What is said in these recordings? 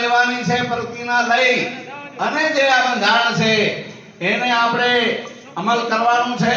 લેવાની છે પ્રતિજ્ઞા લઈ અને જે આ બંધારણ છે એને આપણે અમલ કરવાનું છે।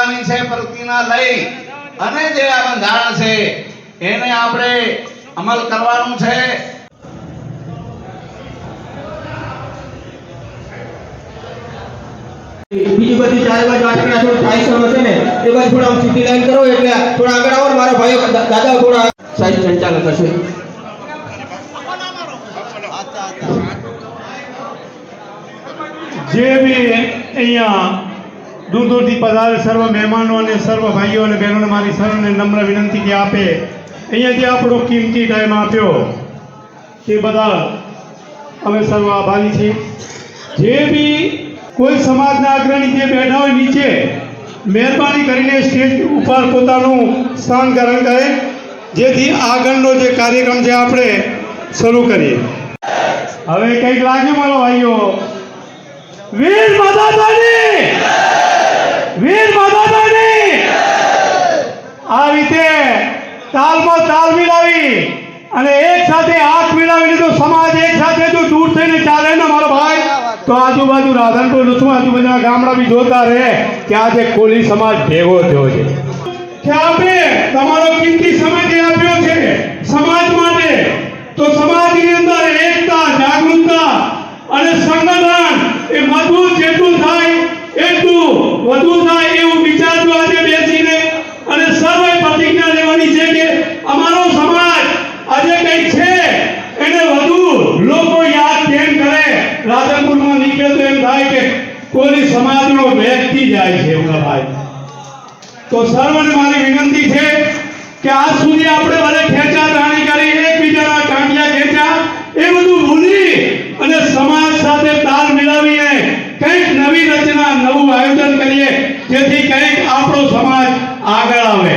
કરવાની છે પ્રતિજ્ઞા લઈ અને જે આ બંધારણ છે એને આપણે અમલ કરવાનું છે. બીજી બધી ચારે બાજુ આટલા થોડું થાય છે ને એ બાજુ થોડા આમ સીધી લાઈન કરો એટલે થોડા આગળ આવો ને મારા ભાઈઓ દાદા થોડા સાઈડ સંચાલન કરશે. જે બી અહીંયા દૂર દૂરથી પધારે સર્વ મહેમાનો અને સર્વ ભાઈઓ અને બહેનોને મારી સર્વને નમ્ર વિનંતી કે આપે અહીંયા જે આપણો કિંમતી ટાઈમ આપ્યો તે બદલ અમે સર્વ આભારી છીએ. જે બી કોઈ સમાજના અગ્રણી જે બેઠા હોય નીચે મહેરબાની કરીને સ્ટેજ ઉપર પોતાનું સ્થાન ગ્રહણ કરે જેથી આગળનો જે કાર્યક્રમ છે આપણે શરૂ કરીએ. હવે કંઈક લાગે મારો ભાઈઓ. વીર માતાની વીર માતાની આ રીતે તાલમાં તાલ મિલાવી અને એક સાથે હાથ મિલાવીને તો સમાજ એક સાથે જો દૂર થઈને ચાલે ને મારો ભાઈ તો આજુબાજુ રાધનપુર લુસમાં આજુબાજુના ગામડા બી જોતા રહે કે આજે કોલી સમાજ ભેગો થયો છે કે આપણે તમારો કિંમતી સમય જે આપ્યો છે સમાજ માટે તો સમાજની અંદર એકતા જાગૃતતા અને સંગઠન એ મજબૂત જેટલું થાય એટલું વધુ થાય એવું વિચારજો આજે બેસીને અને સર્વે પ્રતિજ્ઞા લેવાની છે કે અમારો સમાજ આજે કંઈક છે એને વધુ લોકો યાદ કેમ કરે. રાધનપુરમાં નીકળે તો એમ થાય કે કોઈ સમાજનો વ્યક્તિ જાય છે એમના ભાઈ. તો સર્વને મારી વિનંતી છે કે આજ સુધી આપણે ભલે ખેંચા તાણી કરી એકબીજાના કાંડિયા ખેંચ્યા એ બધું ભૂલી અને સમાજ સાથે તાલ મિલાવીને કંઈક નવી રચના નવું આયોજન કરીએ જેથી કંઈક આપણો સમાજ આગળ આવે.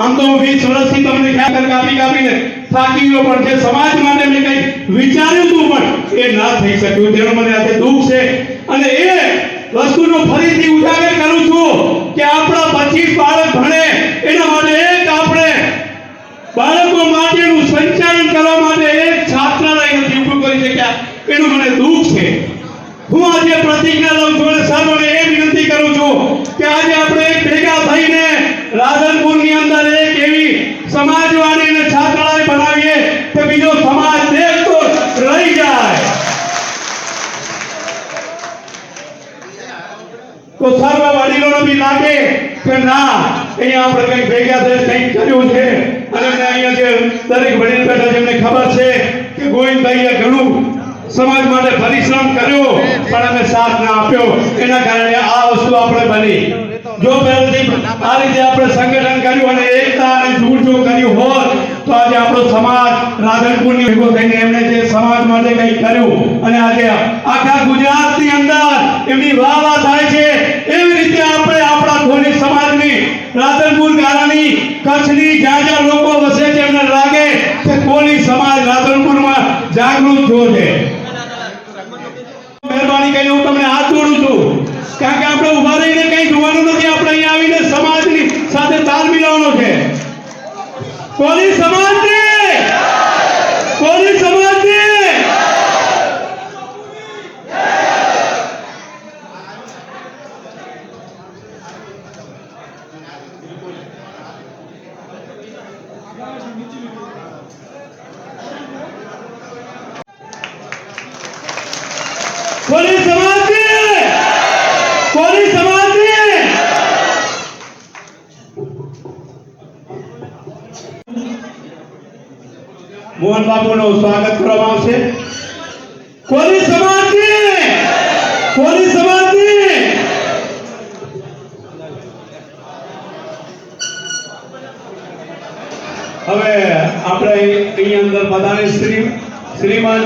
આમ તો 20 વર્ષથી તમને ખ્યાલ કાપીને થાકી ગયો પણ જે સમાજ માટે મેં કંઈક વિચાર્યું હતું પણ એ ના થઈ શક્યું તેનો મને આજે દુઃખ છે અને એ વસ્તુનો ફરીથી ઉજાગર કરું છું કે આપણા 25 બાળક ભણે એના માટે એક આપણે બાળકો માટેનું સંચાલન કરવા માટે એક છાત્રાલય નથી ઊભું કરી શક્યા એનું મને દુઃખ છે. હું આજે પ્રતિજ્ઞા લઉં છું અને સર્વને એ વિનંતી કરું છું કે આજે આપણે એક ભેગા થઈને રાધનપુરની અંદર એક એવી સમાજવાડી અને છાત્રાલય બનાવીએ કે બીજો સમાજ દેખતો રહી જાય. તો સર્વ વડીલોને બી લાગે કે ના અહીંયા આપણે કંઈક ભેગા થઈ કંઈક કર્યું છે અને અહીંયા જે દરેક વડીલ બેઠા છે એમને ખબર છે કે ગોવિંદભાઈએ ઘણું સમાજ માટે પરિશ્રમ કર્યો પણ અમે સાથ ના આપ્યો એના કારણે આ વસ્તુ આપણે બની. જો પહેલેથી આ રીતે આપણે સંગઠન કર્યું અને એકતા અને જૂથ જો કર્યું હોત તો આજે આપણો સમાજ રાધનપુરની ભેગો થઈને એમણે જે સમાજ માટે કંઈક કર્યું અને આજે આખા ગુજરાતની અંદર એમની વાહ થાય છે એવી રીતે આપણે આપણા કોલી સમાજની રાધનપુર ગારાની કચ્છની જ્યાં જ્યાં લોકો વસે છે એમને લાગે કે કોલી સમાજ રાધનપુરમાં જાગૃત થયો છે. મહેરબાની કરીને હું તમને હાથ જોડું છું કારણ કે આપણે ઉભા રહીને કંઈ જોવાનું નથી. આપણે અહીંયા આવીને સમાજની સાથે તાલ મિલાવવાનો છે. કોલી સમાજને કોલી સમાજને કોલી સમાજને કોલી સમાજને મોહન બાપુનું સ્વાગત કરવામાં આવશે. કોલી સમાજને કોલી સમાજને હવે આપણે અહીં અંદર બધાને શ્રીમાન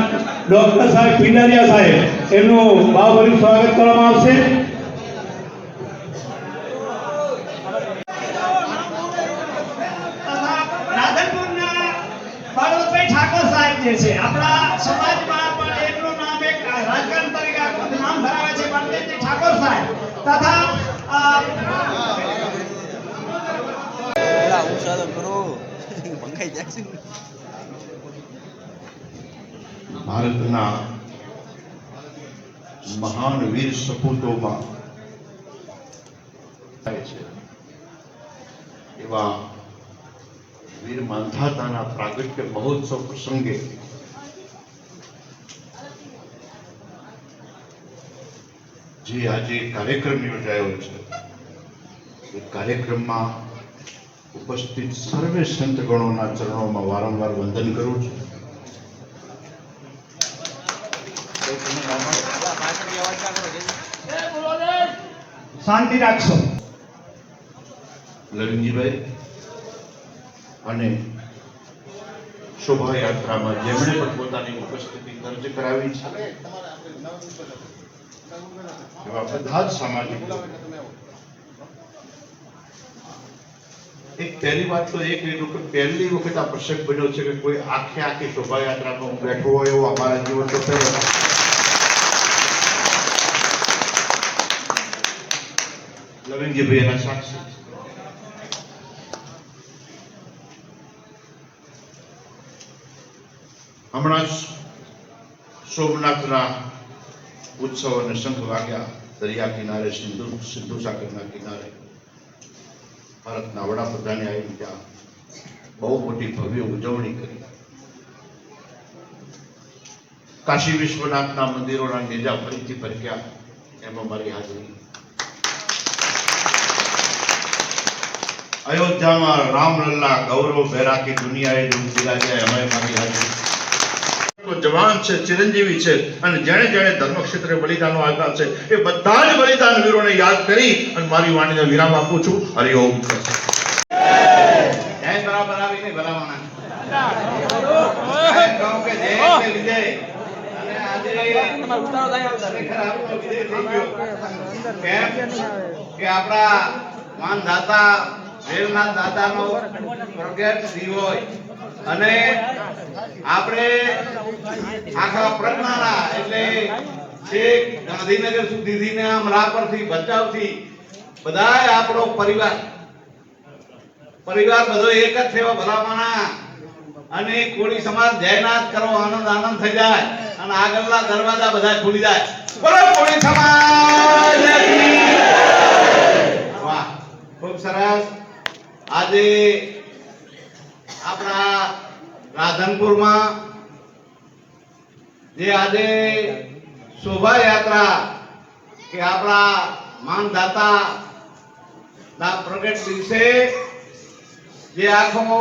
ડોક્ટર સાહેબ પિંડારિયા સાહેબ એમનું ભાવભર્યું સ્વાગત કરવામાં આવશે. રાધનપુરના બાળવંતભાઈ ઠાકોર સાહેબ જે છે આપણા સમાજમાં પણ એમનું નામ એક રાજકારણ તરીકે નામ ધરાવે છે બાળવંતભાઈ ઠાકોર સાહેબ તથા ભારતના મહાન વીર સપૂતોમાં થાય છે એવા વીર માંધાતાના પ્રાગટ્ય મહોત્સવ પ્રસંગે જે આજે કાર્યક્રમ યોજાયો છે એ કાર્યક્રમમાં ઉપસ્થિત સર્વે સંતગણોના ચરણોમાં વારંવાર વંદન કરું છું. શાંતિ રાખશો. લવિંગજીભાઈ અને શોભાયાત્રામાં જેમણે પણ પોતાની ઉપસ્થિતિ દર્જ કરાવી છે એવા બધા જ સામાજિક એક પહેલી વાત તો એ કીધું કે પહેલી વખત આ પ્રસંગ બન્યો છે કે કોઈ આખી શોભાયાત્રામાં બેઠો હોય એવો અમારા જીવન તો થયો નથી. લવિંગજીભાઈ એના સાક્ષી છે. હમણાં જ સોમનાથના ઉત્સવ અને શંખ વાગ્યા દરિયા કિનારે સિંધુ સાગરના કિનારે ભારતના વડાપ્રધાને આવી ત્યાં બહુ મોટી ભવ્ય ઉજવણી કરી. કાશી વિશ્વનાથના મંદિરોના નેજા ફરીથી ભરક્યા એમાં મારી હાજરી. અયોધ્યામાં રામલલ્લા ગૌરવ બેરાકી દુનિયાએ જો બિરાજ્યા એમાં મારી હાજરી. જવાન છે, ચિરંજીવી છે અને જેણે જેણે ધર્મક્ષેત્રે બલિદાનો આપ્યા છે એ બધા જ બલિદાન વીરોને યાદ કરી અને મારી વાણીને વિરામ આપું છું. હરિઓમ. જય બરાબર આવીને ભલામણા કહું કે જય એટલે વિજય. અને આજે ખરેખર આપણો વિજય થઈ ગયો. કેમ કે આપણા માનદાતા વેલનાથ દાદાનો પ્રગટ દિવસ હોય અને આપણે આખા પ્રજ્ઞાના એટલે છેક ગાંધીનગર સુધીથી ને આમ રાપરથી ભચાઉથી બધાય આપણો પરિવાર બધો એક જ થયો ભલામણા. અને કોળી સમાજ જયનાથ કરો, આનંદ થઈ જાય અને આગળના દરવાજા બધા ખુલી જાય. બોલો કોળી સમાજ. વાહ, ખૂબ સરસ. આજે આપણા રાધનપુરમાં જે આજે શોભાયાત્રા કે આપણા માનદાતા ના પ્રગટ દિવસે જે આખો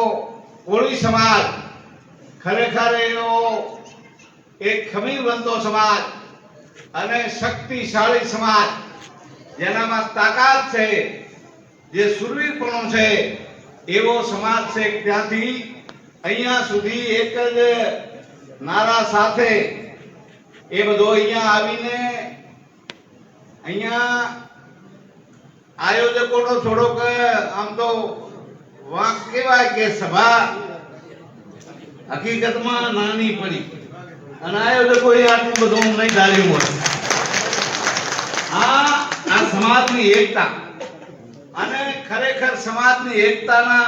કોળી સમાજ ખરેખર એનો એક ખમીરબંધો સમાજ અને શક્તિશાળી સમાજ જેનામાં તાકાત છે, જે સુરવીરપણું છે એવો સમાજ છે. ત્યાંથી અહીંયા સુધી એક જ નારા સાથે એ બધો અહીંયા આવીને અહીંયા આયોજકોનો થોડોક આમ તો વાંક કહેવાય કે સભા હકીકતમાં નાની પડી અને આયોજકોએ આટલું બધું નહીં ધાર્યું હોય. આ સમાજની એકતા અને ખરેખર સમાજની એકતાના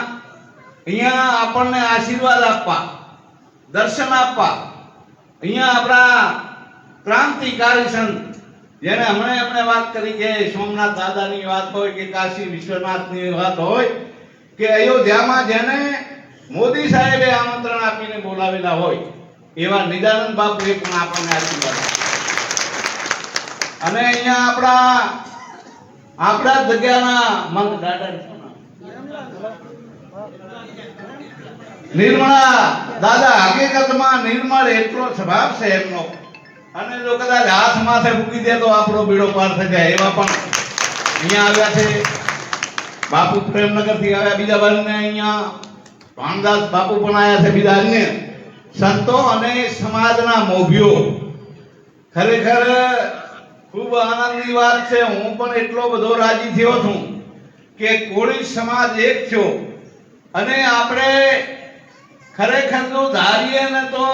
અહીંયા આપણને આશીર્વાદ આપવા, દર્શન આપવા અહીંયા આપણા ક્રાંતિકારી સંત જેને હમણે વાત કરી કે સોમનાથ દાદાની વાત હોય કે કાશી વિશ્વનાથની વાત હોય કે અયોધ્યામાં જેને મોદી સાહેબે આમંત્રણ આપીને બોલાવેલા હોય એવા નિદાનંદ બાપુએ પણ આપણને આશીર્વાદ આપ્યા. અને અહીંયા આપણા જગ્યાના મંત ગાર્ડન નિર્મળા દાદા હકીકતમાં નિર્મળ એટલો સ્વભાવ છે એમનો અને જો કદાચ હાથ માથે મૂકી દે તો આપણો બીડો પાર થઈ જાય એવા પણ અહીંયા આવ્યા છે. બાપુ પ્રેમનગર થી આવ્યા, બીજા બાજુને અહીંયા ભાનદાસ બાપુ પણ આવ્યા છે, બીજા અન્ય સંતો અને સમાજના મોભીઓ. ખરેખર ખૂબ આનંદની વાત છે. હું પણ એટલો બધો રાજી થયો છું કે કોળી સમાજ એક થયો અને આપણે ખરેખર જો ધારીએ ને તો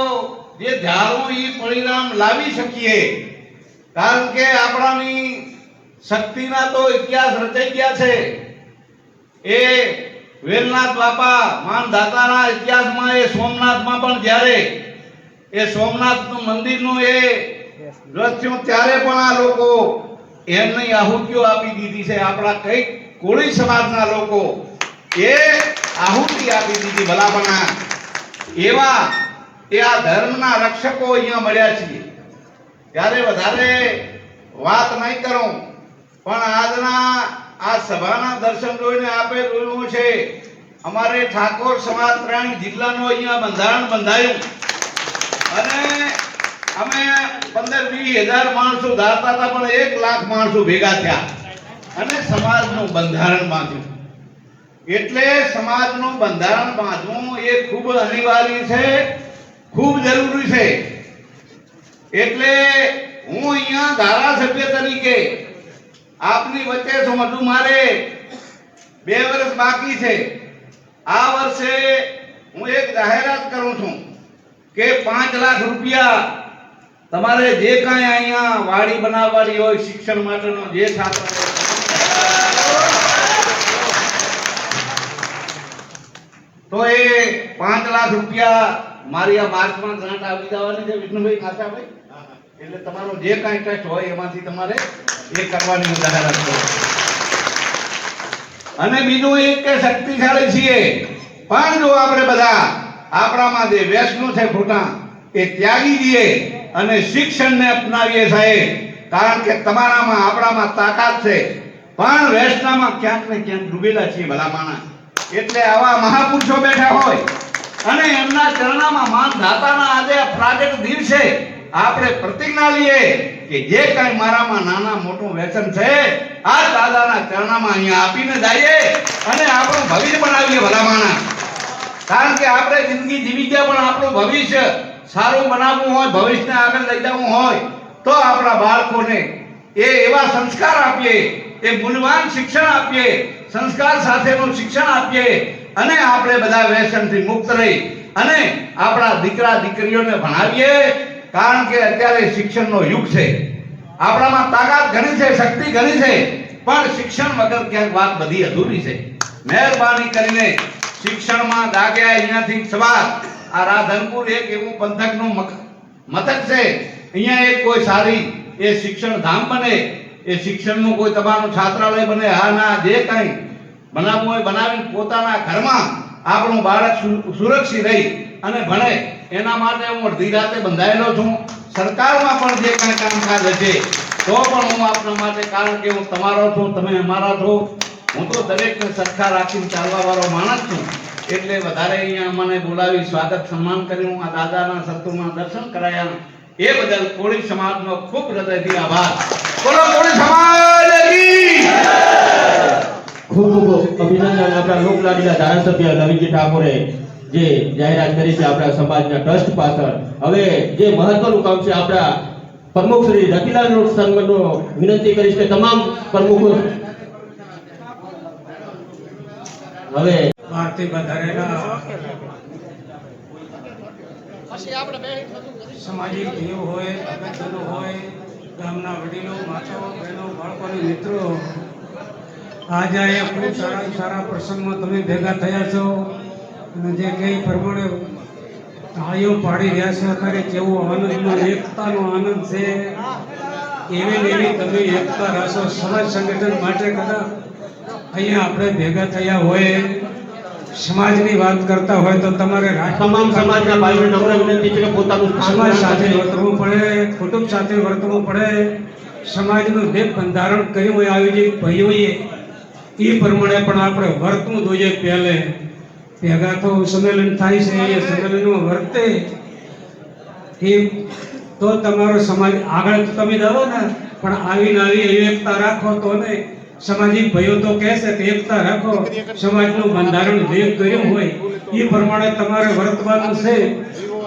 જે ધારો એ પરિણામ લાવી શકીએ. કારણ કે આપણાની શક્તિના તો ઇતિહાસ રચાઈ ગયા છે. એ વેલનાથ બાપા માનદાતાના ઇતિહાસમાં એ સોમનાથમાં પણ જ્યારે એ સોમનાથનું મંદિરનું એ રચ્યું ત્યારે પણ આ લોકો એમની આહુતિઓ આપી દીધી છે. આપણા કઈક કોળી સમાજના લોકો એ આહુતિ આપી દીધી ભલામણા એવા એ આ ધર્મના રક્ષકો અહીંયા મળ્યા છીએ ત્યારે વધારે વાત નહીં કરું પણ આજના આ સભાના દર્શન જોઈને આપે જોયું છે અમારે ઠાકોર સમાજ 3 જિલ્લાનો અહીંયા બંધારણ બંધાયું અને અમે 15-20 હજાર માણસો ધારતા હતા પણ 1 લાખ માણસો ભેગા થયા અને સમાજનું બંધારણ બાંધ્યું એટલે સમાજનું બંધારણ બાંધવું એ ખૂબ અનિવાર્ય છે ખૂબ જરૂરી છે એટલે હું અહીંયા ધારાસભ્ય તરીકે આપની વચ્ચે છું હજુ મારે 2 વર્ષ બાકી છે આ વર્ષે હું એક જાહેરાત કરું છું કે 5 લાખ રૂપિયા તમારે જે કાંઈ અહીંયા વાડી બનાવવાની હોય શિક્ષણ માટેનો જે છાત્ર તો એ 5 લાખ રૂપિયા મારી આ માર્ચમાં ગ્રાન્ટ આપી દેવાની છે વિષ્ણુભાઈ ખાસાભાઈ એટલે તમારો જે કાંઈ ટેસ્ટ હોય એમાંથી તમારે એ કરવાની જાહેરાત કરો અને બીજું એક કે શક્તિશાળી છીએ પણ જો આપણે બધા આપણામાં જે વ્યસનો છે ખોટા એ ત્યાગી દઈએ અને શિક્ષણને અપનાવીએ સાહેબ કારણ કે તમારામાં આપણામાં તાકાત છે પણ વ્યસનામાં ક્યાંક ને ક્યાંક ડૂબેલા છીએ ભલા માણસ એટલે આવા મહાપુરુષો બેઠા હોય અને એમના ચરણામાં માનધાતાના આજે પ્રાગટ દિવસે આપણે પ્રતિજ્ઞા લઈએ કે જે કાંઈ મારામાં નાના મોટું વ્યસન છે આ દાદાના ચરણામાં અહીંયા આપીને જઈએ અને આપણું ભવિષ્ય બનાવીએ ભલા માણસ કારણ કે આપણે જિંદગી જીવી ગયા પણ આપણું ભવિષ્ય સારું બનાવવું હોય ભવિષ્યને આગળ લઈ જવું હોય તો આપણા બાળકોને એ એવા સંસ્કાર આપીએ એ મૂલ્યવાન શિક્ષણ આપીએ સંસ્કાર સાથેનું શિક્ષણ આપીએ અને આપણે બધા વ્યસનથી મુક્ત રહી અને આપણા દીકરા દીકરીઓને ભણાવીએ કારણ કે અત્યારે શિક્ષણનો યુગ છે આપણામાં તાકાત ઘણી છે શક્તિ ઘણી છે પણ શિક્ષણ વગર ક્યાંક વાત બધી અધૂરી છે મહેરબાની કરીને શિક્ષણમાં જાગ્યા અહીંયાથી સવાર આ રાધનપુર એક એવું પંથકનું મથક છે અહીંયા એક કોઈ સારી એ શિક્ષણ ધામ બને એ શિક્ષણનું કોઈ તમારું છાત્રાલય બને હા ના જે કંઈ બનાવવું હોય બનાવીને પોતાના ઘરમાં આપણું બાળક સુરક્ષિત રહી અને ભણે એના માટે હું અડધી રાતે બંધાયેલો છું સરકારમાં પણ જે કંઈ કામકાજ હશે તો પણ હું આપના માટે કારણ કે હું તમારો છું તમે અમારા છો હું તો દરેકને સરખા રાખીને ચાલવા વાળો માણસ છું એટલે વધારે અહીંયા મને બોલાવી સ્વાગત સન્માન કર્યું આ દાદાના સત્તુમાં દર્શન કરાયા એ બદલ કોળી સમાજનો ખૂબ હૃદયથી આભાર બોલો કોળી સમાજ કી ખૂબ ખૂબ અભિનંદન આપણા લોકલાડીલા ધારાસભ્ય નવીનજી ઠાકોરે જે જાહેરાત કરી છે આપણા સમાજના ટ્રસ્ટ પાછળ હવે જે મહત્વનું કામ છે આપણા પ્રમુખ શ્રી રતિલાલ સંઘનો વિનંતી કરીશ કે તમામ પ્રમુખો હવે બહારથી વધારેલા સામાજિક ભાઈઓ હોય અગત્યનો હોય ગામના વડીલો માતાઓ બહેનો બાળકોને મિત્રો આજે અહીંયા ખૂબ સારા પ્રસંગમાં તમે ભેગા થયા છો અને જે કંઈ પ્રમાણે તાળીઓ પાડી રહ્યા છો અત્યારે કેવો આનંદનો એકતાનો આનંદ છે એવી ને એવી તમે એકતા રાખશો સમાજ સંગઠન માટે કદાચ અહીંયા આપણે ભેગા થયા હોય સમાજની વાત કરતા હોય તો તમારે તમામ સમાજના ભાઈઓને નમ્ર વિનંતી છે કે પોતાનું સમાજ સાથે વર્તવું પડે કુટુંબ સાથે વર્તવું પડે સમાજનું જે બંધારણ કર્યું હોય આયોજિત ભાઈઓએ એ પ્રમાણે પણ આપણે વર્તવું જોઈએ પહેલે ભેગા તો સંમેલન થાય છે એ સંમેલનમાં વર્તે એ તો તમારો સમાજ આગળ તમે દો ને પણ આવીને આવી એકતા રાખો તો ને સામાજિક ભાઈઓ તો કહેશે કે એકતા રાખો સમાજનું બંધારણ જે કર્યું હોય એ પ્રમાણે તમારે વર્તવાનું છે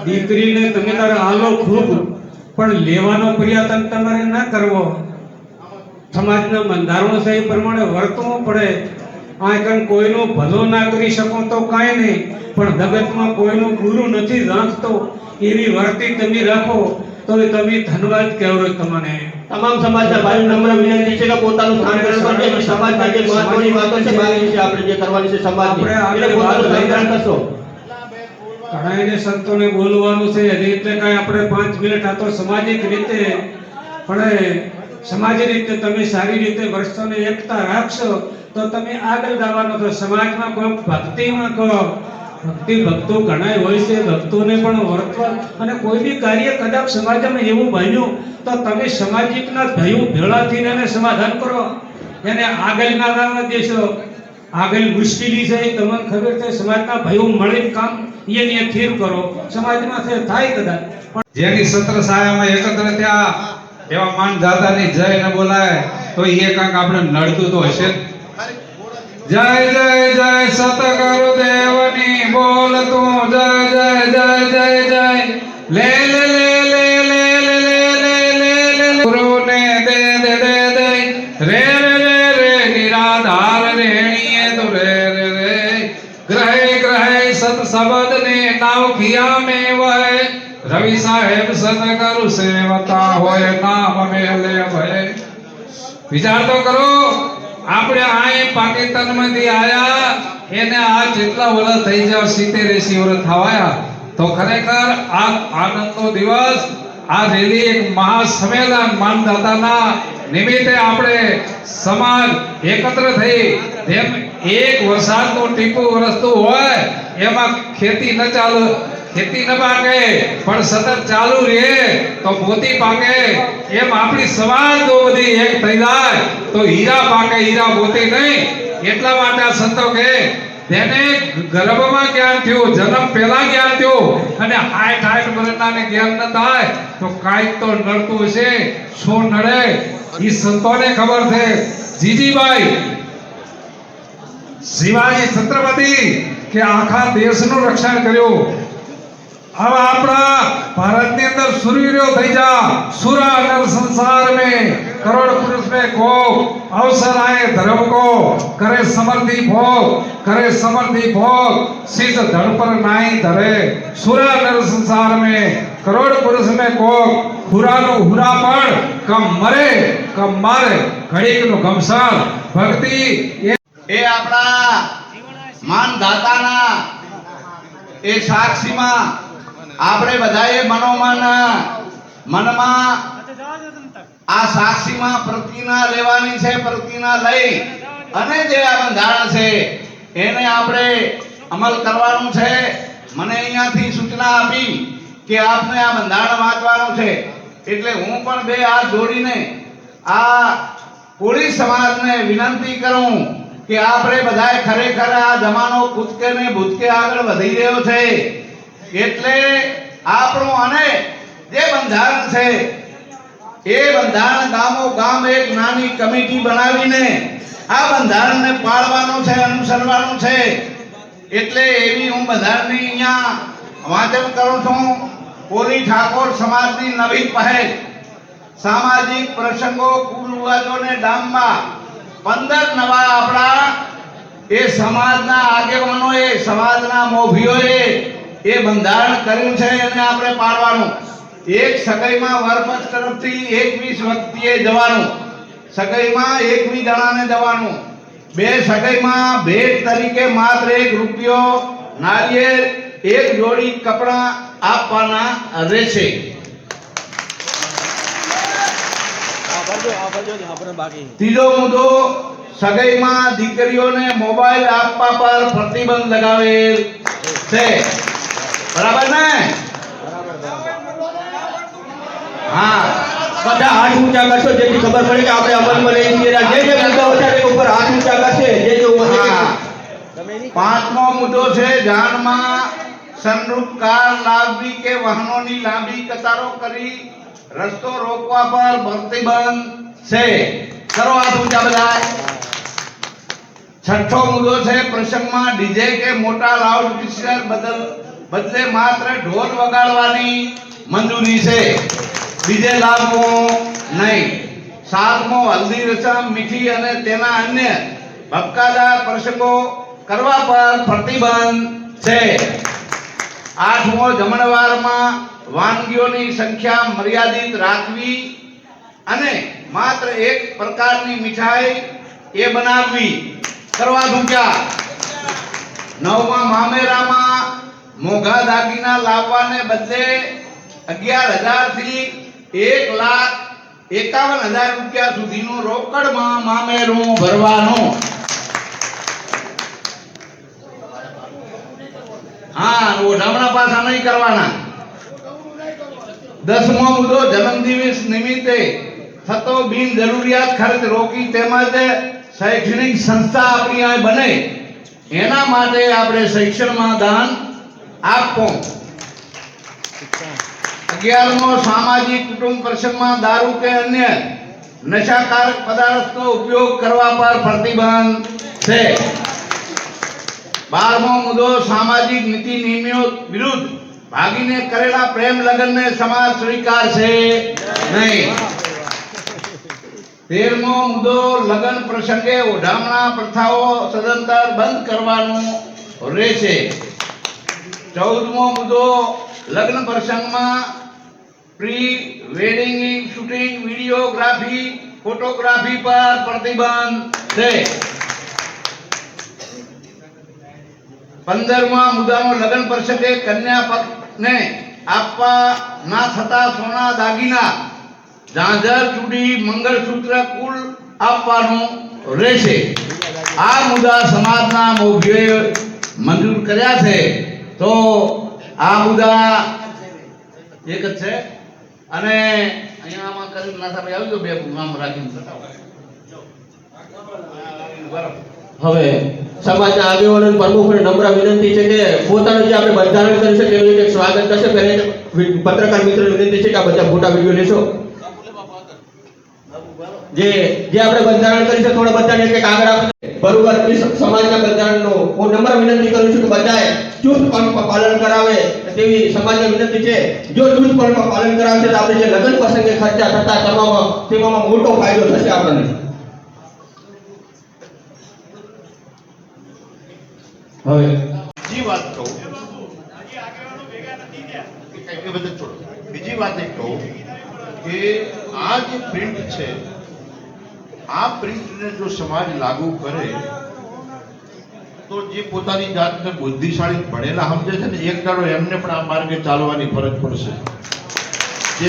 દીકરીને તમે તારે આલો ખૂબ પણ લેવાનો પ્રયત્ન તમારે ના કરવો સમાજના બંધારણો છે એ પ્રમાણે વર્તવું પડે આ કણ કોઈનું ભલું ના કરી શકો તો કાંઈ નહીં પણ જગતમાં કોઈનું ગુરુ નથી જાણતો એવી વર્તી તમે રાખો તો તમે ધન્યવાદ કહેવો તમને તમામ સમાજના ભાઈઓ નમ્ર વિનંતી છે કે પોતાનું સ્થાન ગ્રહણ કરજો અને સમાજના જે મહત્વની વાતો છે બાકી છે આપણે જે કરવાની છે સમાજની એટલે પોતાનું સ્થાન ગ્રહણ કરશો ઘણા સંતોને બોલવાનું છે એટલે કાંઈ આપણે 5 મિનિટ આ તો સામાજિક રીતે પણ સમાજની રીતે તમે સારી રીતે વર્ષોની એકતા રાખશો તો તમે આગળ જવાનો છો. સમાજમાં કહો, ભક્તિમાં કહો, ભક્તો ઘણા હોય છે, ભક્તોને પણ વર્તવા અને કોઈ બી કાર્ય કદાચ સમાજમાં એવું બન્યું તો તમે સામાજિકના ભયું ભેળા થઈને એને સમાધાન કરો, એને આગળ ના લાવવા દેશો. આગળ મુશ્કેલી છે એ તમને ખબર છે, સમાજના ભયો મળીને કામ એને સ્થિર કરો, સમાજમાં થાય કદાચ. જેની સત્ર સાયામાં એકત્ર થયા એવા માનધાતાની જય ન બોલાય તો એ કાંક આપણે નડતું તો હશે. જય જય જય સતગુરુ દેવની બોલ તું જય જય જય જય જય લે લે લે લે લે લે લે લે લે ગુરુને દે દે દે દે રે રે રે રે નિરાધાર રેણીએ તો રે રે રે ગ્રહે ગ્રહે સત શબ્દ ને નાવ કિયા में वह રવિ સાહેબ સતગુરુ સેવતા હોય નામ મેલે ભય. વિચાર તો કરો, આપણે આ પાકિસ્તાનમાંથી આયા એને આ જેટલા વર્ષ થઈ જાય 70-80 વર્ષ થવાયા તો ખરેખર આ આનંદનો દિવસ, આ રેલી એક મહાસંમેલન માનદાતાના નિમિત્તે આપણે સમાજ એકત્ર થઈ જેમ એક વરસાદનું ટીપું વરસતું હોય એમાં ખેતી ન ચાલે, ખેતી ન પાકે પણ સતત ચાલુ રહે તો મોતી પાકે, એમ આપણી સમાજ જો બધી એક થઈ જાય તો હીરા પાકે, હીરા મોતી નહીં. એટલા માટે આ સંતો કે તેને ગર્ભમાં જ્ઞાન થયું, જન્મ પહેલા જ્ઞાન થયું અને 60 વર્ષના જ્ઞાન ન થાય તો કાંઈક તો નડતું હશે. શું નડે એ સંતોને ખબર છે. જીજીભાઈ શિવાજી છત્રપતિ કે આખા દેશનું રક્ષણ કર્યું. अब આપણા ભારતની અંદર સુરવીરો થઈ જા, સુરા નર संसार में करोड़ पुरुष में को अवसर आए धर्म को करे समर्थी भोग, करे समर्थी भोग सिद्ध धड़ पर नाई धरे. सुरा नर संसार में करोड़ पुरुष में को हुरानो हुरा पण कम मरे कम मारे घड़ीक नो गमसार भक्ति એ આપણા માનદાતાના એ સાક્ષીમાં આપણે બધાએ મનમાં આ સાક્ષીમાં પ્રતિજ્ઞા લેવાની છે. પ્રતિજ્ઞા લઈ અને જે આ બંધારણ છે એને આપણે અમલ કરવાનું છે. મને અહીંયાથી સૂચના આપી કે આપને આ બંધારણ વાંચવાનું છે એટલે હું પણ બે હાથ જોડીને આ કોળી સમાજને વિનંતી કરું કે આપણે બધાએ ખરેખર આ જમાનો કૂદકે ને ભૂતકે આગળ વધી રહ્યો છે એટલે આપણું અને જે બંધારણ છે એ બંધારણ ગામો ગામ એક નાની કમિટી બનાવીને આ બંધારણને પાળવાનું છે, અનુસરવાનું છે. એટલે એવી હું બંધારણની અહીંયા વાંચન કરું છું. કોળી ઠાકોર સમાજની નવી પહેલ સામાજિક પ્રસંગો કુરિવાજોને ડામમાં 15 નવા આપણા એ સમાજના આગેવાનોએ, સમાજના મોભીઓએ એ બંધારણ કર્યું છે એને આપણે પાડવાનું. એક સગાઈમાં વરપક્ષ તરફથી 21 વ્યક્તિએ જવાનું, સગાઈમાં 21 જણાને જવાનું. બે સગાઈમાં ભેટ તરીકે માત્ર 1 રૂપિયો, નાળિયેર, 1 જોડી કપડા આપવાના રહેશે. ત્રીજો મુદ્દો, સગાઈમાં દીકરીઓને મોબાઈલ આપવા પર પ્રતિબંધ લગાવેલ છે. બરાબર ને? હા, બધા હાથ ઊંચા કરશો જેથી ખબર પડે કે આપણે અમલમાં લઈ છીએ. જે જે મુદ્દાઓ છે તેના ઉપર હાથ ઊંચા કરશે. જે હા. પાંચમો મુદ્દો છે, જાનમાં સનરૂફ કાર લાવવી કે વાહનોની લાંબી કતારો કરી રસ્તો રોકવા પર પ્રતિબંધ છે. કરો હાથ ઊંચા બધા. છઠ્ઠો મુદ્દો છે, પ્રસંગમાં ડીજે કે મોટા લાઉડ સ્પીકર બદલે માત્ર ઢોલ વગાડવાની મંજૂરી છે, ડીજે લાવવું નહીં. સાતમો, હલ્દી રસમ, મીઠી અને તેના અન્ય ભપકાદાર પ્રસંગો કરવા પર પ્રતિબંધ છે. આઠમો, જમણવારમાં વાનગીઓની સંખ્યા મર્યાદિત રાખવી અને માત્ર એક પ્રકારની મીઠાઈ એ બનાવવી. કરવા દૂંચા. નવમા, મામેરામાં મોંઘા દાગીના લાવવાને બદલે 11,000 થી 1 લાખ 51,000 રૂપિયા સુધીનું રોકડમાં મામેરું ભરવાનું. હા, ઓઢામણા પાછા નહીં કરવાના. 10મો મુદ્દો, જન્મદિવસ નિમિત્તે થતો બિનજરૂરિયાત ખર્ચ રોકી તેમજ શૈક્ષણિક સંસ્થા આપણી અહીં બને એના માટે આપણે શિક્ષણમાં દાન આપવું. 11મો, સામાજિક કુટુંબ પ્રસંગમાં દારૂ કે અન્ય નશાકારક પદાર્થનો ઉપયોગ કરવા પર પ્રતિબંધ છે. 12મો મુદ્દો, સામાજિક નીતિ નિયમો વિરુદ્ધ ભાગીને કરેલા પ્રેમ લગ્નને સમાજ સ્વીકારશે નહીં. 13મો મુદ્દો, લગ્ન પ્રસંગે ઓઢામણા પ્રથાઓ સદંતર બંધ કરવાનું રહેશે. 14મો મુદ્દો, લગ્ન પ્રસંગમાં pre wedding shooting, videography, photography પર પ્રતિબંધ છે. 15મા મુદ્દાનો, લગ્ન પ્રસંગે કન્યા પક્ષને આપવા ના થતા સોના દાગીના, ઝાંઝર, ચૂડી, મંગળસૂત્ર કુલ આપવાનું રહેશે. આ મુદ્દા સમાજના મોભીઓએ મંજૂર કર્યા છે. તો આ મુદ્દા એક જ છે. અને અહીંયા આમાં કરી નાથાભાઈ આવી ગયો, બે નામ રાખીને હવે સમાજના આગેવાનો અને પ્રમુખોને નમ્ર વિનંતી છે કે પોતાનું જે આપણે બંધારણ કરી છે તેનું એક સ્વાગત કરશે. પહેલા પત્રકાર મિત્રોને વિનંતી છે કે આ બધા ફોટા વિડીયો લેશો. જે આપણે બંધારણ કરી છે થોડા બધાને એક આગળ આપો. બરોબર, સમાજના બંધારણનો હું નમ્ર વિનંતી કરું છું કે બધાએ ચુસ્તપણે પાલન કરાવે તેવી સમાજને વિનંતી છે. જો ચુસ્તપણે પાલન કરાવશે તો આપણે જે લગ્ન પ્રસંગે ખર્ચા થતા તેમાં મોટો ફાયદો થશે આપણને. હવે બીજી વાત કહું, એ બધું છોડો. બીજી વાત એ કહું કે આ જે પ્રિન્ટ છે, આ પ્રિન્ટને જો સમાજ લાગુ કરે તો જે પોતાની જાતને બુદ્ધિશાળી ભણેલા સમજે છે ને, એક દાડો એમને પણ આ માર્ગે ચાલવાની ફરજ પડશે. જે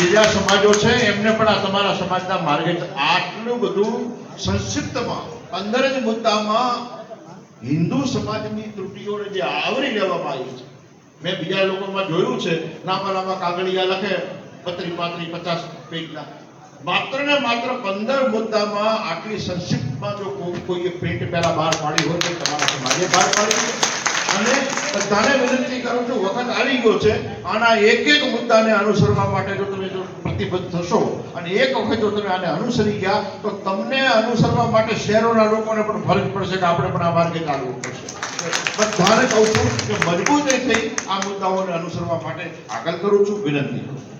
બીજા સમાજો છે એમને પણ આ તમારા સમાજના માર્ગે આટલું બધું સંક્ષિપ્તમાં 15 જ મુદ્દામાં હિન્દુ સમાજની ત્રુટીઓને જે આવરી લેવામાં આવી છે. મેં બીજા લોકોમાં જોયું છે, લાંબા કાગળિયા લખે 32, 50 પેજના. માત્ર ને માત્ર 15 મુદ્દામાં આટલી સંક્ષિપ્તમાં જો કોઈએ પ્રિન્ટ પહેલા બહાર પાડી હોય તો તમારા સમાજે બહાર પાડી છે. અને બધાને વિનંતી કરું છું, વખત આવી ગયો છે આના એક મુદ્દાને અનુસરવા માટે જો તમે પ્રતિબદ્ધ થશો અને એક વખત જો તમે આને અનુસરી ગયા તો તમને અનુસરવા માટે શહેરોના લોકોને પણ ફરજ પડશે કે આપણે પણ આ માર્ગે ચાલવું પડશે. બધાને કહું છું કે મજબૂત થઈ આ મુદ્દાઓને અનુસરવા માટે આગળ કરું છું, વિનંતી કરું છું.